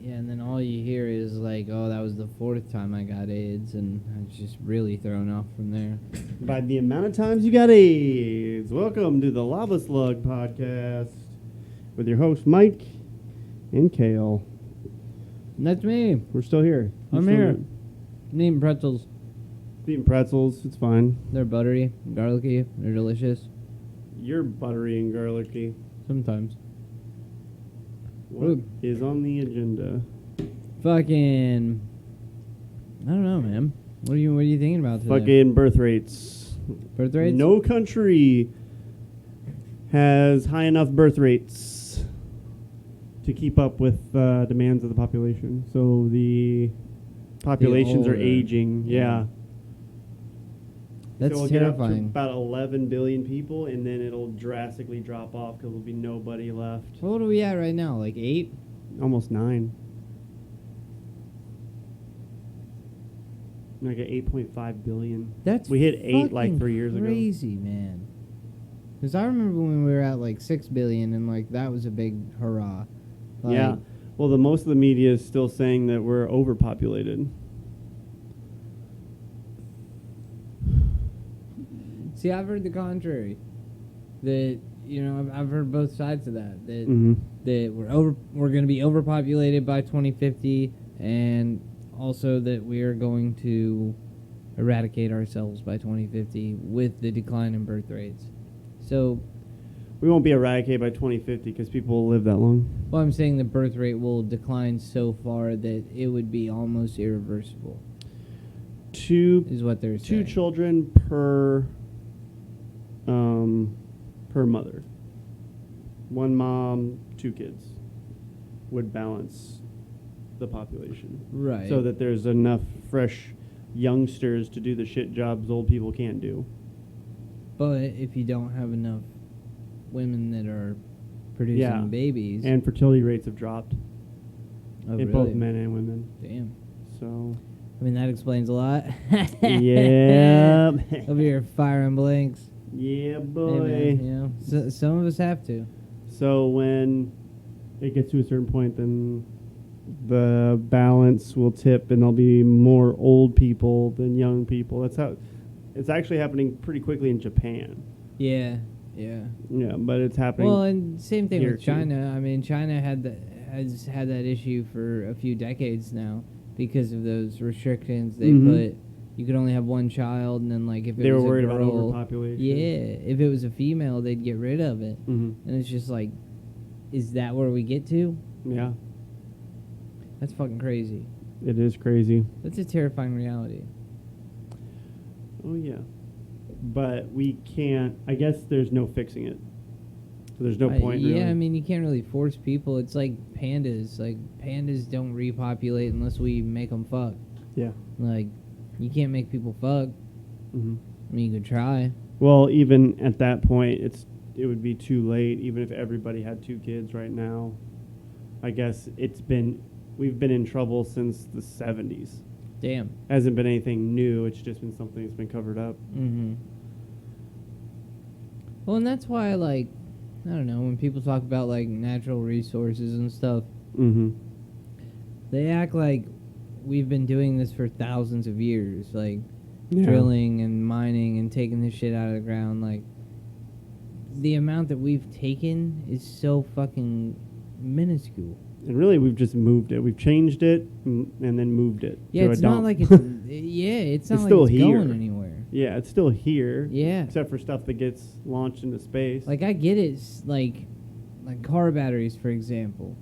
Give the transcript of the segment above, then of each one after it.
Yeah, and then all you hear is like, oh, that was the 4th time I got AIDS, and I was just really thrown off from there. By the amount of times you got AIDS. Welcome to the Lava Slug Podcast with your host, Mike and Kale. And that's me. We're still here. I'm here. I'm eating pretzels. Eating pretzels. It's fine. They're buttery, garlicky. They're delicious. You're buttery and garlicky. Sometimes. What is on the agenda? Fucking... I don't know, man. What are you thinking about today? Fucking birth rates. Birth rates? No country has high enough birth rates to keep up with demands of the population. So the populations are older. aging. Yeah. That's so we'll get up to terrifying. about 11 billion people, and then it'll drastically drop off because there'll be nobody left. What are we at right now? Like 8? Almost 9. Like at 8.5 billion. That's We hit 8 like fucking 3 years ago. crazy, man. Because I remember when we were at like 6 billion, and like that was a big hurrah. Like, Yeah. Well, the most of the media is still saying that we're overpopulated. See, I've heard the contrary. That I've heard both sides of that. That Mm-hmm. that we're going to be overpopulated by 2050, and also that we are going to eradicate ourselves by 2050 with the decline in birth rates. So, We won't be eradicated by 2050 because people will live that long. well, I'm saying the birth rate will decline so far that it would be almost irreversible. Two Is what they're saying. children per mother. One mom, 2 kids would balance the population. Right. So that there's enough fresh youngsters to do the shit jobs old people can't do. But if you don't have enough women that are producing babies, And fertility rates have dropped oh, in really? both men and women. Damn. So, I mean, that explains a lot. yeah. Over here firing blanks. Yeah, Hey, boy. man, some of us have to. So when it gets to a certain point, then the balance will tip, and there'll be more old people than young people. That's how it's actually happening pretty quickly in Japan. Yeah. Yeah, but it's happening. Well, and same thing here with too. China. I mean, China has had that issue for a few decades now because of those restrictions they Mhm. put. You could only have one child, and then like if it They were was worried a about girl, overpopulation. yeah, if it was a female, they'd get rid of it. Mm-hmm. And it's just like, is that where we get to? Yeah, That's fucking crazy. it is crazy. That's a terrifying reality. Oh yeah, but we can't. I guess there's no fixing it. So there's no point. Yeah, really. I mean, you can't really force people. It's like pandas. Like, pandas don't repopulate unless we make them fuck. Yeah. Like, you can't make people fuck. Mm-hmm. I mean, you could try. Well, even at that point, it would be too late. Even if everybody had 2 kids right now, I guess we've been in trouble since the 70s. Damn. Hasn't been anything new. It's just been something that's been covered up. Mm-hmm. Well, and that's why, like, I don't know, when people talk about, like, natural resources and stuff, Mm-hmm. they act like we've been doing this for thousands of years. Like, Yeah. drilling and mining and taking this shit out of the ground. Like, the amount that we've taken is so fucking minuscule. And really, we've just moved it. We've changed it and then moved it. Yeah, to it's a not dump. like it's it's not It's like still it's here. going anywhere. Yeah, it's still here. Yeah. Except for stuff that gets launched into space. Like, I get it, like car batteries, for example.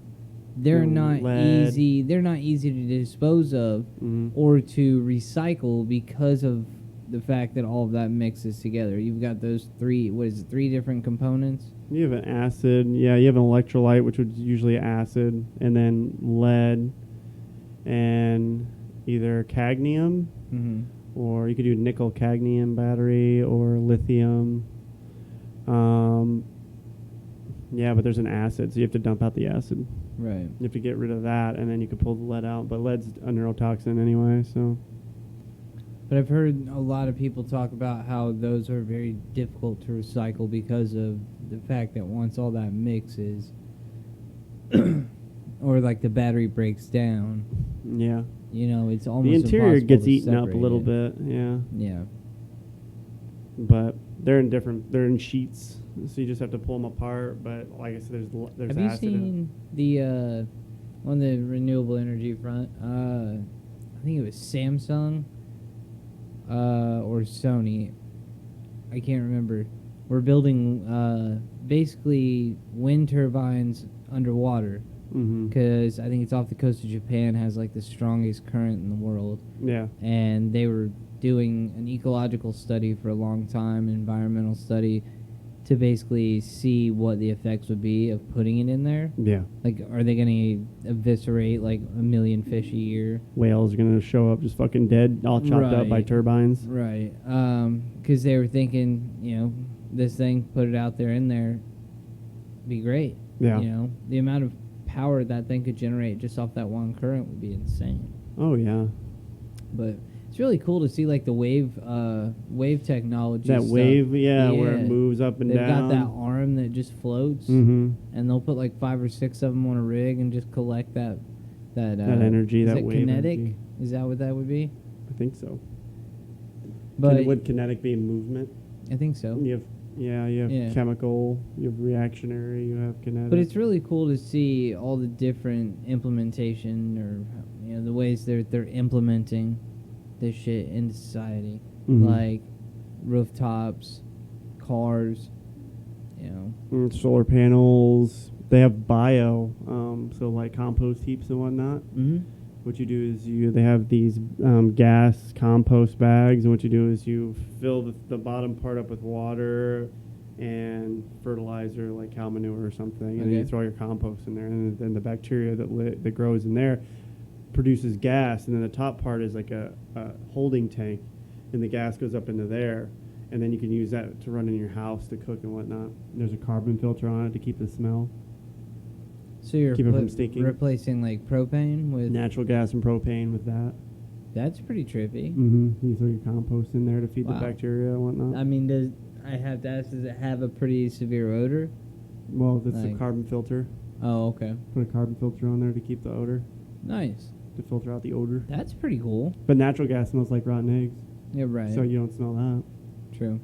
They're not lead. easy. They're not easy to dispose of Mhm. or to recycle because of the fact that all of that mixes together. You've got those 3 different components. You have an acid. Yeah, you have an electrolyte, which would usually acid, and then lead, and either cadmium, Mm-hmm. or you could do nickel cadmium battery or lithium. Yeah, but there's an acid, so you have to dump out the acid. Right. You have to get rid of that, and then you can pull the lead out. But lead's a neurotoxin anyway, so. But I've heard a lot of people talk about how those are very difficult to recycle because of the fact that once all that mixes, or like the battery breaks down. Yeah. You know, it's almost The interior impossible gets to eaten up a separate little it. bit. Yeah. Yeah. But they're in sheets, so you just have to pull them apart. But like I said, there's Have you acid in seen the on the renewable energy front? I think it was Samsung or Sony. I can't remember. We're building basically wind turbines underwater Mm-hmm. because I think it's off the coast of Japan, has like the strongest current in the world. Yeah. And they were doing an ecological study for a long time, an environmental study, to basically see what the effects would be of putting it in there. Yeah. Like, are they going to eviscerate like 1 million fish a year? Whales are gonna show up just fucking dead, all chopped up by Right. turbines. Right. Because they were thinking, you know, this thing, put it out there in there, be great. Yeah. You know, the amount of power that thing could generate just off that one current would be insane. Oh yeah. But it's really cool to see like the wave technology. That stuff. wave, yeah, where it moves up and They've down. got that arm that just floats, Mm-hmm. and they'll put like 5 or 6 of them on a rig and just collect that energy, is that it wave kinetic? energy. Is that what that would be? I think so. But Would kinetic be movement? I think so. You have Yeah. chemical, you have reactionary, you have kinetic. But it's really cool to see all the different implementation, or you know, the ways they're implementing this shit into society, Mhm. like rooftops, cars, you know. Solar panels. They have bio, so like compost heaps and whatnot. Mm-hmm. What you do is they have these gas compost bags, and what you do is you fill the bottom part up with water and fertilizer, like cow manure or something, and then you Okay. throw your compost in there, and then the bacteria that grows in there produces gas, and then the top part is like a holding tank, and the gas goes up into there, and then you can use that to run in your house to cook and whatnot. And there's a carbon filter on it to keep the smell. So you're Keep it from stinking. replacing like propane with Natural gas and propane with that. That's pretty trippy. Mm-hmm. You throw your compost in there to feed Wow. the bacteria and whatnot. I mean, I have to ask, does it have a pretty severe odor? Well, that's a like- carbon filter. Oh, okay. Put a carbon filter on there to keep the odor, Nice. to filter out the odor. That's pretty cool. But natural gas smells like rotten eggs, Yeah, right. so you don't smell that. True.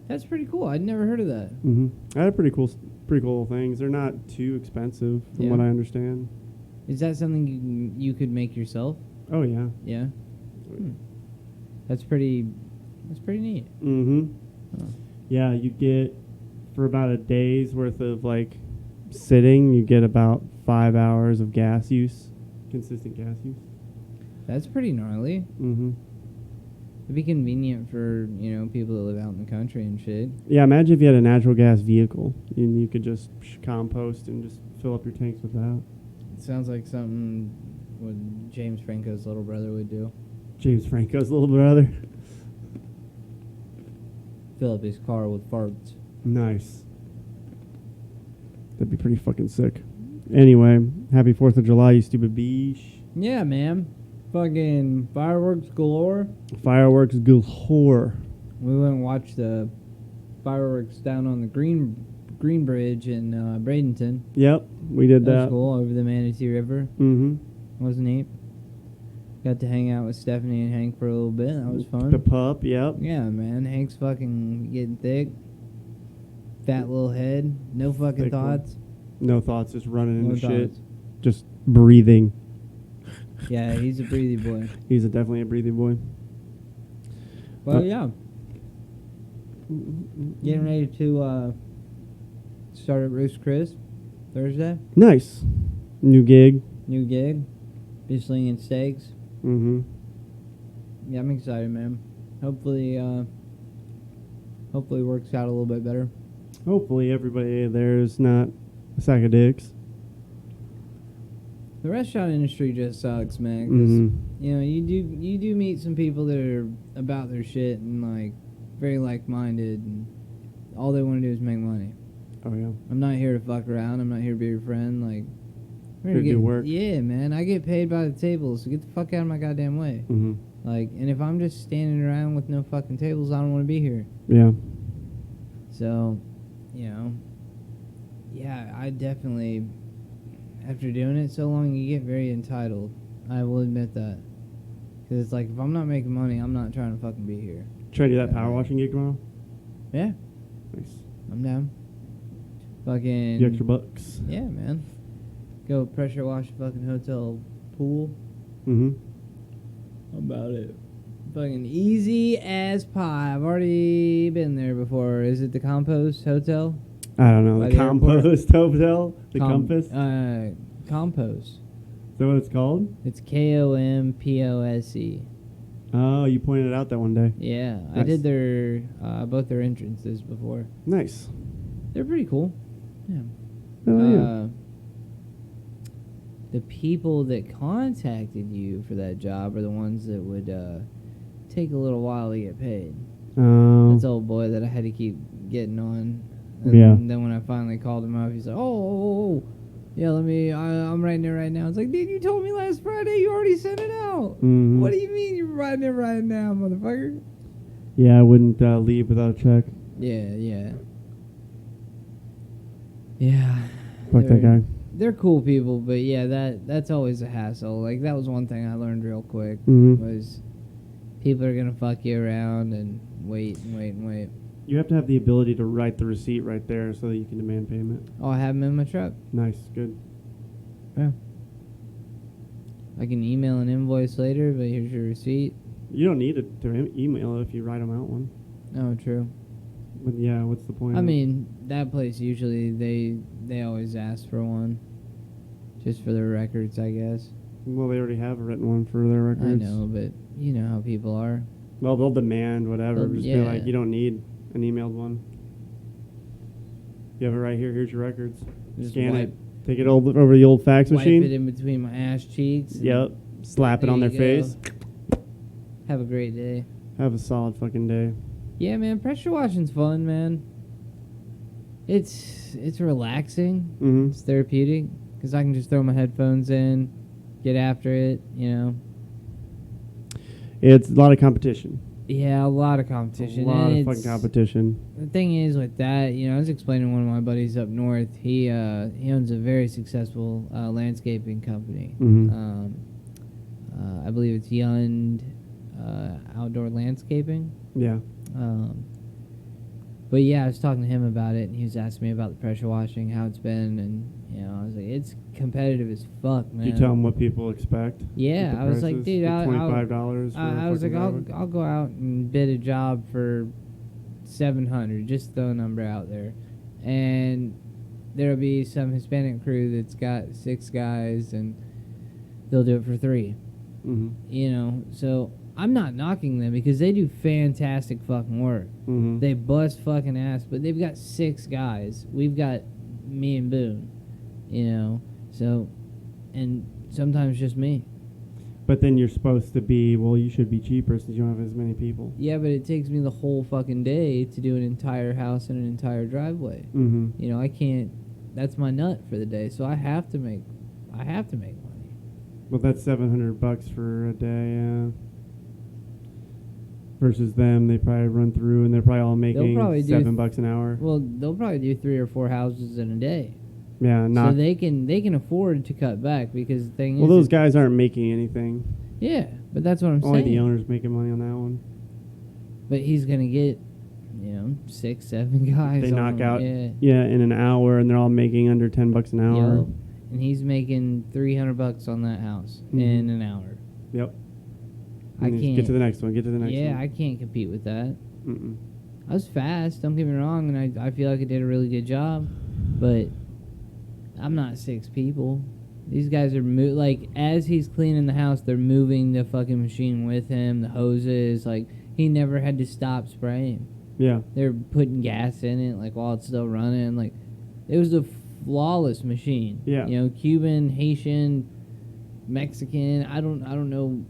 That's pretty cool. I'd never heard of that. Mm-hmm. I had pretty cool things. They're not too expensive, from Yeah. what I understand. Is that something you could make yourself? Oh yeah. Yeah. That's pretty neat. Mm-hmm. Huh. Yeah, you get for about a day's worth of like sitting, you get about 5 hours of gas use, consistent gas use. That's pretty gnarly. Mm-hmm. It'd be convenient for, you know, people that live out in the country and shit. Yeah, imagine if you had a natural gas vehicle and you could just compost and just fill up your tanks with that. It sounds like something what James Franco's little brother would do. James Franco's little brother. Fill up his car with farts. Nice. That'd be pretty fucking sick. Anyway, happy 4th of July, you stupid beesh. Yeah, man. Fucking fireworks galore. Fireworks galore. We went and watched the fireworks down on the Green Bridge in Bradenton. Yep, we did That was that. cool, over the Manatee River. Mm-hmm. Wasn't neat. Got to hang out with Stephanie and Hank for a little bit. That was fun. The pup, yep. Yeah, man. Hank's fucking getting thick. Fat little head. No fucking Thick one. thoughts. No thoughts, just running No into shit. thoughts. Just breathing. Yeah, he's a breathy boy. He's definitely a breathing boy. Well, yeah. Getting ready to start at Roast Chris Thursday. Nice. New gig. New gig. Be slinging steaks. Mm-hmm. Yeah, I'm excited, man. Hopefully it works out a little bit better. Hopefully everybody there is not a sack of dicks. The restaurant industry just sucks, man. 'Cause, Mm-hmm. you know, you do meet some people that are about their shit and like very like-minded, and all they want to do is make money. Oh, yeah. I'm not here to fuck around. I'm not here to be your friend. Like, we're Here to do work. Yeah, man. I get paid by the table, so get the fuck out of my goddamn way. Mm-hmm. Like, and if I'm just standing around with no fucking tables, I don't want to be here. Yeah. So, you know, yeah, I definitely after doing it so long, you get very entitled. I will admit that. Because it's like, if I'm not making money, I'm not trying to fucking be here. Try to do that power washing gig tomorrow? Yeah. Nice. I'm down. Fucking... The extra bucks. Yeah, man. Go pressure wash a fucking hotel pool. Mm-hmm. About it. Fucking easy as pie. I've already been there before. Is it the Compost Hotel? I don't know. By The the airport? Compost Hotel? The Compass? Compost. Is that what it's called? It's KOMPOSE. Oh, you pointed it out that one day. Yeah, I Nice. did their both their entrances before. Nice. They're pretty cool. Yeah. Oh, yeah. The people that contacted you for that job are the ones that would take a little while to get paid. That's old boy that I had to keep getting on. And Yeah. then when I finally called him up, he's like, oh, yeah, I'm writing it right now. It's like, dude, you told me last Friday you already sent it out. Mhm. What do you mean you're writing it right now, motherfucker? Yeah, I wouldn't leave without a check. Yeah, yeah. Yeah. Fuck that guy. They're cool people, but yeah, that's always a hassle. Like, that was one thing I learned real quick, Mhm. was people are going to fuck you around and wait and wait and wait. You have to have the ability to write the receipt right there so that you can demand payment. Oh, I have them in my truck. Nice, good. Yeah. I can email an invoice later, but here's your receipt. You don't need it to email it if you write them out one. Oh, true. But yeah, what's the point? I mean, that place usually they always ask for one, just for their records, I guess. Well, they already have a written one for their records. I know, but you know how people are. Well, they'll demand whatever. Well, Just be yeah. like, you don't need an emailed one. You have it right here. Here's your records. Just Scan wipe- it. Take it over the old fax Wipe machine. it in between my ass cheeks. and Yep. Slap it there on their you face. go. Have a great day. Have a solid fucking day. Yeah, man, pressure washing's fun, man. It's relaxing. Mm-hmm. It's therapeutic because I can just throw my headphones in, get after it. You know. It's a lot of competition. Yeah, a lot of competition. A lot and of fucking competition. The thing is with that, you know, I was explaining to one of my buddies up north. He owns a very successful landscaping company. Mhm. I believe it's Yund Outdoor Landscaping. Yeah. But yeah, I was talking to him about it, and he was asking me about the pressure washing, how it's been, and you know, I was like, it's competitive as fuck, man. Did you tell them what people expect? Yeah, What the I was like, price is? dude, Like $25 for I was like, fucking I'll go out and bid a job for $700, just throw a number out there, and there'll be some Hispanic crew that's got 6 guys, and they'll do it for 3. Mhm. You know, so I'm not knocking them because they do fantastic fucking work. Mhm. They bust fucking ass, but they've got 6 guys. We've got me and Boone, you know, so, and sometimes just me. But then you're supposed to be, well, you should be cheaper since you don't have as many people. Yeah, but it takes me the whole fucking day to do an entire house and an entire driveway. Mm-hmm. You know, I can't, that's my nut for the day, so I have to make money. Well, that's $700 for a day, yeah. Versus them, they probably run through and they're probably all making probably do $7 an hour. Well, they'll probably do 3 or 4 houses in a day. Yeah, not. So they can afford to cut back because the thing Well, is, those guys aren't making anything. yeah, but that's what I'm Only saying. the owner's making money on that one. But he's gonna get, you know, 6, 7 guys. They on knock him. out, Yeah. in an hour, and they're all making under $10 an hour. Yup. And he's making $300 on that house Mhm. in an hour. Yep. I And you just can't. Get to the next one. Get to the next one. Yeah, I can't compete with that. Mm-mm. I was fast. Don't get me wrong, and I feel like I did a really good job, but I'm not 6 people. These guys are like as he's cleaning the house, they're moving the fucking machine with him. The hoses, like he never had to stop spraying. Yeah. They're putting gas in it, like while it's still running. Like it was a flawless machine. Yeah. You know, Cuban, Haitian, Mexican. I don't know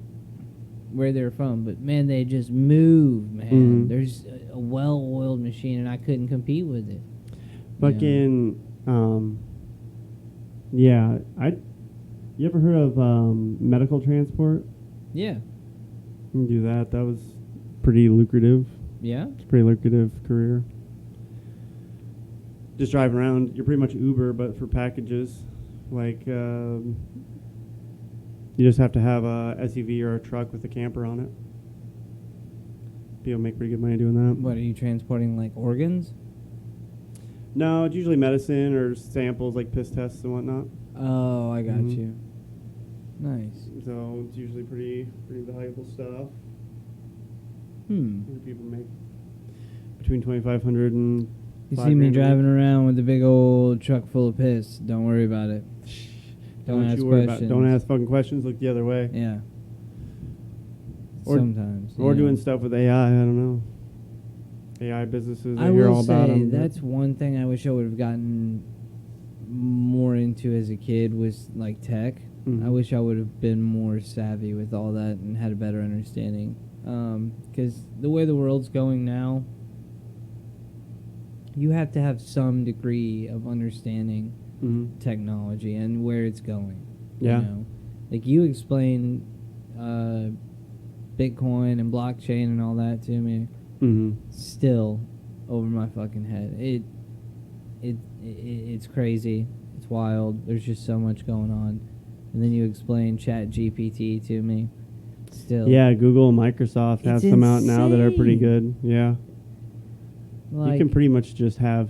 where they're from, but man, they just move, man. Mhm. There's a well-oiled machine, and I couldn't compete with it. Fucking, yeah. You ever heard of medical transport? Yeah. You can do that. That was pretty lucrative. Yeah. It's a pretty lucrative career. Just driving around. You're pretty much Uber, but for packages. Like, you just have to have a SUV or a truck with a camper on it. People make pretty good money doing that. What, are you transporting, like, organs? No, it's usually medicine or samples like piss tests and whatnot. Oh, I got Mhm. you. Nice. So it's usually pretty valuable stuff. Hmm. People make between 2,500 and You $5 see me grand a driving week. around with a big old truck full of piss. Don't worry about it. Don't ask you worry about it. questions. Don't ask fucking questions. Look the other way. Yeah. Or- Sometimes. Or yeah. doing stuff with AI. I don't know. AI businesses. I I hear will all about say them. that's one thing I wish I would have gotten more into as a kid was like tech. Mhm. I wish I would have been more savvy with all that and had a better understanding. Because the way the world's going now, you have to have some degree of understanding technology and where it's going. Yeah. You know? Like you explain Bitcoin and blockchain and all that to me. Still over my fucking head. It's crazy. It's wild. There's just so much going on. And then you explain Chat GPT to me. Still. Yeah, Google and Microsoft have It's some out now that are pretty insane. good. Yeah. Like, You can pretty much just have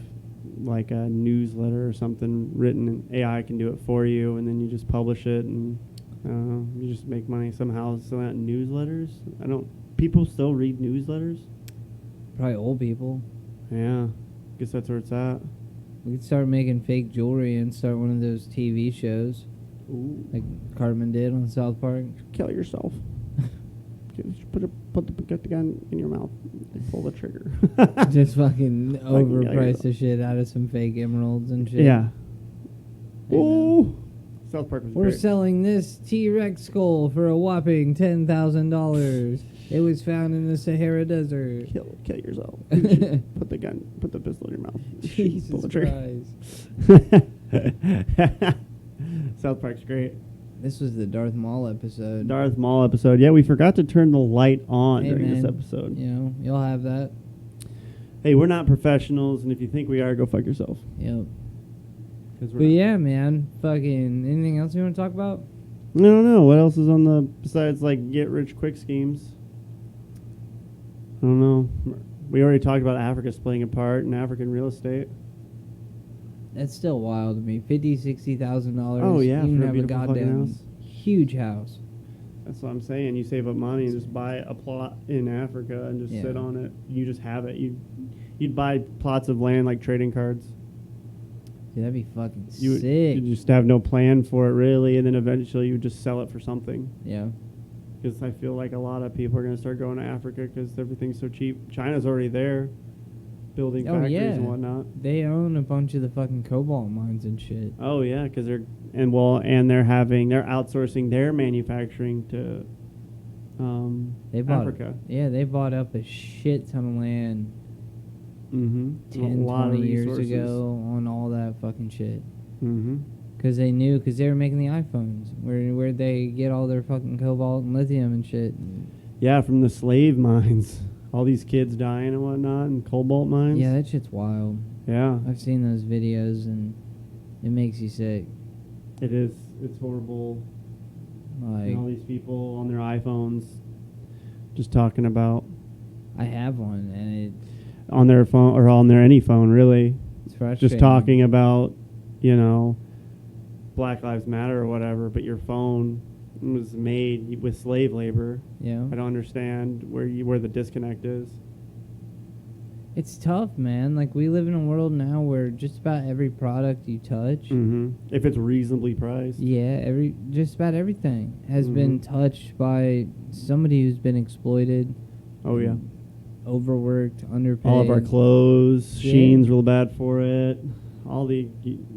like a newsletter or something written and AI can do it for you, and then you just publish it and you just make money somehow selling out newsletters. People still read newsletters? probably old people. Yeah. Guess that's where it's at. We could start making fake jewelry and start one of those TV shows Ooh. like Cartman did on South Park. Kill yourself. Get the gun in your mouth and pull the trigger. Just fucking Like, overprice the shit out of some fake emeralds and shit. Yeah. You know. Ooh. South Park was We're great. selling this T-Rex skull for a whopping $10,000. It was found in the Sahara Desert. Kill yourself. Put the pistol in your mouth. Jesus Pull the trigger. Christ. South Park's great. This was the Darth Maul episode. Darth Maul episode. Yeah, we forgot to turn the light on Hey, during this man. episode. You know, you'll have that. Hey, we're not professionals, and if you think we are, go fuck yourself. Yep. 'Cause we're But not. yeah, man. Fucking anything else you want to talk about? I don't know. What else is on the, besides like get rich quick schemes? I don't know. We already talked about Africa splitting apart and African real estate. That's still wild to me. $50,000-$60,000. Oh, yeah, You can for a have a beautiful fucking goddamn house. huge house. That's what I'm saying. You save up money and just buy a plot in Africa and just Yeah. sit on it. You just have it. You'd buy plots of land like trading cards. Dude, that'd be fucking You sick. just have no plan for it really, and then eventually you would just sell it for something. Yeah. Because I feel like a lot of people are going to start going to Africa because everything's so cheap. China's already there, building Oh, factories yeah. and whatnot. They own a bunch of the fucking cobalt mines and shit. Oh yeah, because they're outsourcing their manufacturing to They bought Africa. Yeah, they bought up a shit ton of land Mm-hmm. 10, 20 years ago on all that fucking shit. Mm-hmm. Because they were making the iPhones. Where they get all their fucking cobalt and lithium and shit. Yeah, from the slave mines. All these kids dying and whatnot, and cobalt mines. Yeah, that shit's wild. Yeah, I've seen those videos and it makes you sick. it is. It's horrible. Like, And all these people on their iPhones just talking about I have one and on their phone or on their any phone really, it's frustrating. just talking about, Black Lives Matter or whatever, but your phone was made with slave labor. Yeah. I don't understand where the disconnect is. It's tough, man. Like, we live in a world now where just about every product you touch, Mm-hmm. If it's reasonably priced. just about everything has been Mhm. touched by somebody who's been exploited. Oh yeah. Overworked, underpaid. All of our clothes, Yeah. Shein's real bad for it. All the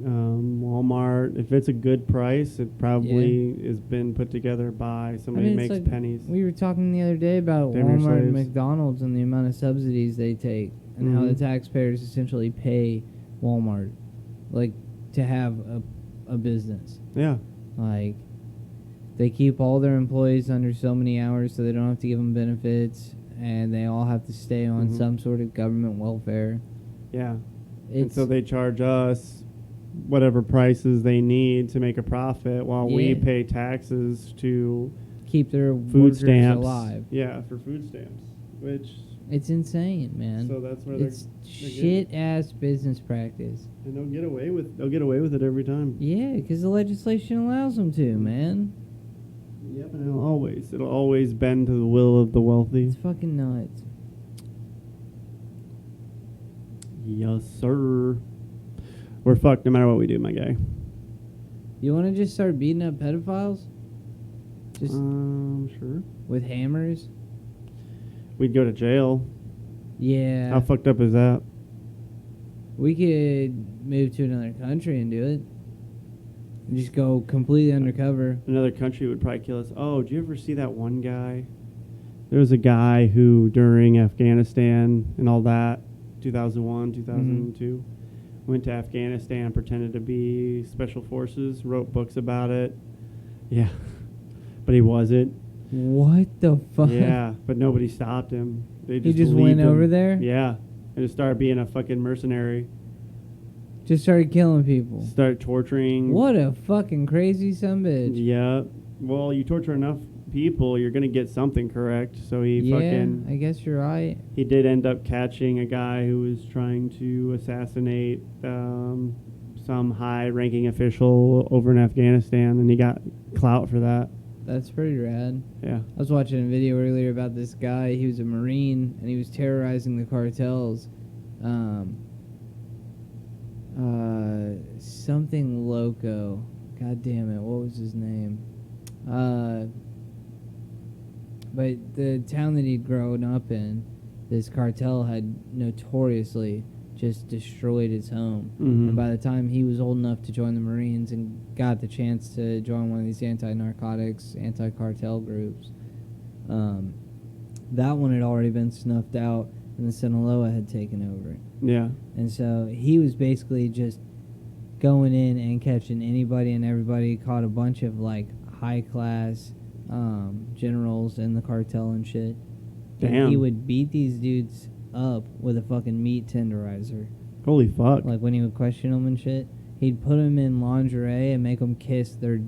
Walmart. If it's a good price, it probably has been put together by somebody who it's makes like pennies. We were talking the other day about Damn near Walmart and slaves. McDonald's and the amount of subsidies they take and how the Mhm. taxpayers essentially pay Walmart, like, to have a business. Yeah. Like, they keep all their employees under so many hours so they don't have to give them benefits, and they all have to stay on Mhm. some sort of government welfare. Yeah. And It's so they charge us whatever prices they need to make a profit, while we Yeah. pay taxes to Keep their food workers stamps alive. Yeah, for food stamps, which It's insane, man. so that's where It's they're shit ass business practice. and they'll get away with it every time. Yeah, because the legislation allows them to, man. Yep, and it'll always bend to the will of the wealthy. It's fucking nuts. Yes, sir. We're fucked no matter what we do, my guy. You want to just start beating up pedophiles? Just Sure. with hammers? We'd go to jail. Yeah. How fucked up is that? We could move to another country and do it. And just go completely undercover. Another country would probably kill us. Oh, did you ever see that one guy? There was a guy who, during Afghanistan and all that, 2001, 2002, went to Afghanistan, pretended to be special forces, wrote books about it. Yeah. But he wasn't. What the fuck? Yeah, but nobody stopped him. They He just believed went him. over there? Yeah. And just started being a fucking mercenary. Just started killing people. Start torturing. What a fucking crazy sumbitch. Yeah. Well, you torture enough people, you're going to get something correct. So he Yeah, I guess you're right. he did end up catching a guy who was trying to assassinate some high-ranking official over in Afghanistan, and he got clout for that. That's pretty rad. Yeah. I was watching a video earlier about this guy. He was a Marine, and he was terrorizing the cartels. Something Loco. God damn it, what was his name? But the town that he'd grown up in, this cartel had notoriously just destroyed his home. Mhm. And by the time he was old enough to join the Marines and got the chance to join one of these anti-narcotics, anti-cartel groups, that one had already been snuffed out, and the Sinaloa had taken over. Yeah. And so he was basically just going in and catching anybody and everybody. Caught a bunch of like high-class generals in the cartel and shit. Damn. And he would beat these dudes up with a fucking meat tenderizer. Holy fuck. Like when he would question them and shit, he'd put them in lingerie and make them kiss their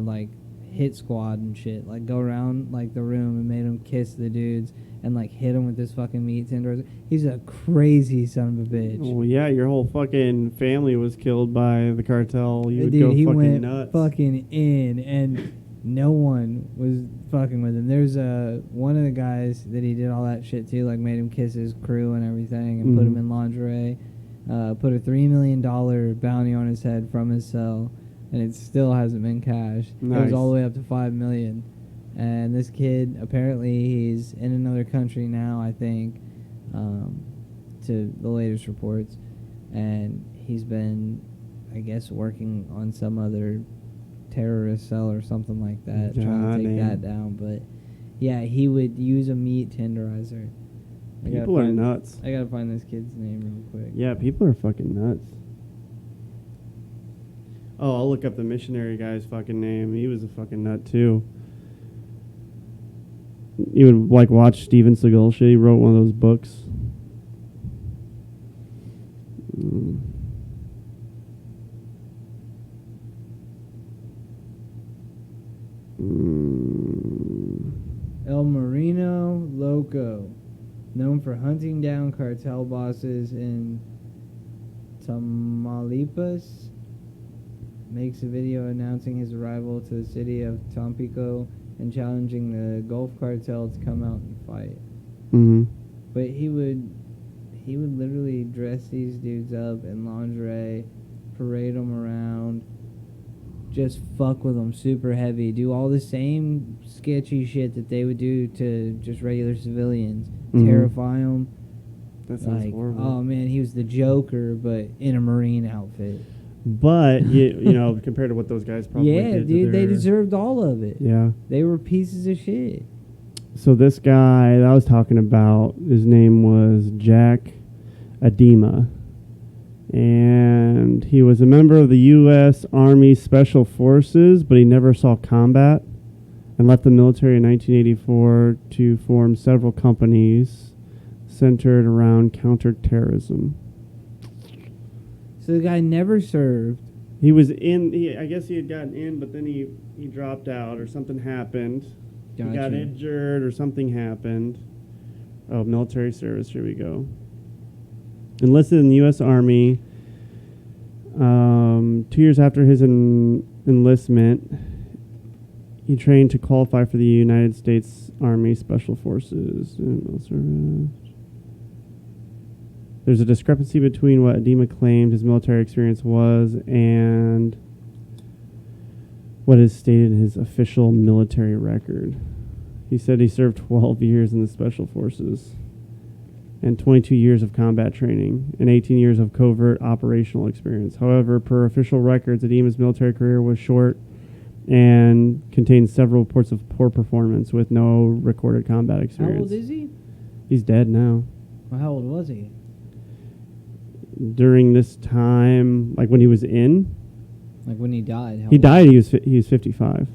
like hit squad and shit. Like go around like the room and made them kiss the dudes and like hit them with this fucking meat tenderizer. He's a crazy son of a bitch. Well, yeah, your whole fucking family was killed by the cartel. You would Dude, go he fucking went nuts. fucking in, and no one was fucking with him. There's one of the guys that he did all that shit to, like made him kiss his crew and everything, and put him in lingerie. Put a $3 million bounty on his head from his cell, and it still hasn't been cashed. It Nice. was all the way up to $5 million. And this kid, apparently, he's in another country now, I think, to the latest reports, and he's been, I guess, working on some other terrorist cell or something like that, trying to take that down. But yeah, he would use a meat tenderizer. People are nuts. I gotta find this kid's name real quick. Yeah, people are fucking nuts. Oh, I'll look up the missionary guy's fucking name. He was a fucking nut too. You would like watch Steven Seagal shit. He wrote one of those books. El Marino Loco, known for hunting down cartel bosses in Tamaulipas, makes a video announcing his arrival to the city of Tampico and challenging the Gulf cartel to come out and fight. Mm-hmm. But he would literally dress these dudes up in lingerie, parade them around, just fuck with them super heavy, do all the same sketchy shit that they would do to just regular civilians, terrify them. That sounds like, horrible. oh man, he was the Joker, but in a Marine outfit. But you know, compared to what those guys probably Yeah, did, dude, they deserved all of it. Yeah. They were pieces of shit. So this guy that I was talking about, his name was Jack Adema. And he was a member of the U.S. Army Special Forces, but he never saw combat and left the military in 1984 to form several companies centered around counterterrorism. So the guy never served, He was in. I guess he had gotten in, but then he dropped out or something happened. Gotcha. He got injured or something happened. Oh, military service. Here we go. Enlisted in the U.S. Army. 2 years after his enlistment, he trained to qualify for the United States Army Special Forces. There's a discrepancy between what Edema claimed his military experience was and what is stated in his official military record. He said he served 12 years in the Special Forces and 22 years of combat training and 18 years of covert operational experience. However, per official records, Edema's military career was short and contains several reports of poor performance with no recorded combat experience. How old is he? He's dead now. Well, how old was he? During this time, like when he was in, Like when he died? How he old? died. He was 55.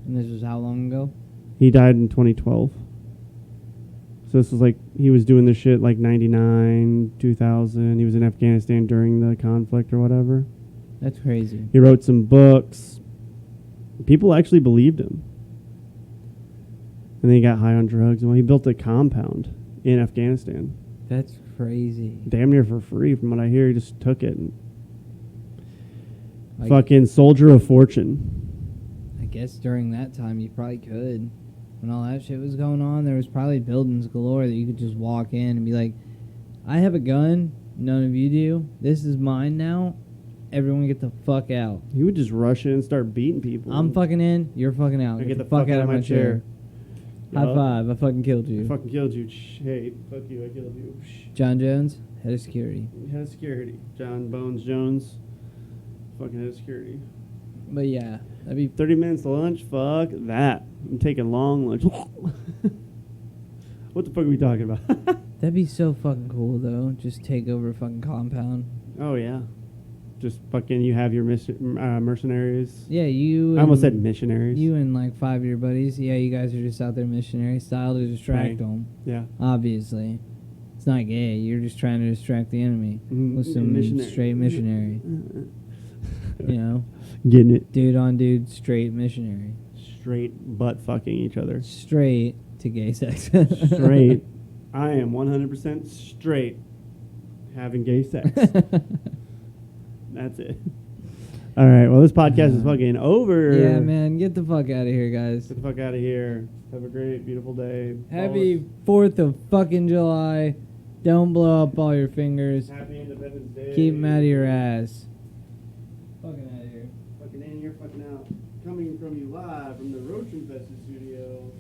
And this was how long ago? He died in 2012. So this was like he was doing this shit like 99, 2000. He was in Afghanistan during the conflict or whatever. That's crazy. He wrote some books. People actually believed him. And then he got high on drugs. Well, he built a compound in Afghanistan. That's crazy. Damn near for free, from what I hear. He just took it. And Like, fucking soldier of fortune. I guess during that time you probably could. When all that shit was going on, there was probably buildings galore that you could just walk in and be like, I have a gun. None of you do. This is mine now. Everyone get the fuck out. He would just rush in and start beating people. I'm fucking in. You're fucking out. Get the fuck out of my chair. High Yup. five. I fucking killed I you. fucking killed you. Hey, fuck you. I killed you. John Jones, head of security. Head of security. John Bones Jones. Fucking head of security. But yeah, that'd be 30 minutes to lunch? Fuck that. I'm taking long lunch. What the fuck are we talking about? that'd be so fucking cool though. Just take over a fucking compound. Oh, yeah. Just fucking you have your mercenaries. Yeah, you. I almost and- said missionaries. You and like 5 of your buddies. Yeah, you guys are just out there missionary style to distract Right. them. Yeah. Obviously, it's not gay. You're just trying to distract the enemy with some Missionary. straight missionary. You know, Getting it. dude on dude, straight missionary. Straight butt fucking each other. Straight to gay sex. Straight. I am 100% straight having gay sex. That's it. All right. Well, this podcast is fucking over. Yeah, man, get the fuck out of here, guys. Get the fuck out of here. Have a great, beautiful day. Happy 4th of fucking July. Don't blow up all your fingers. Happy Independence Day. Keep them out of your ass. Fucking out of here. Fucking in here, fucking out. Coming from you live from the Roach Infested Studio.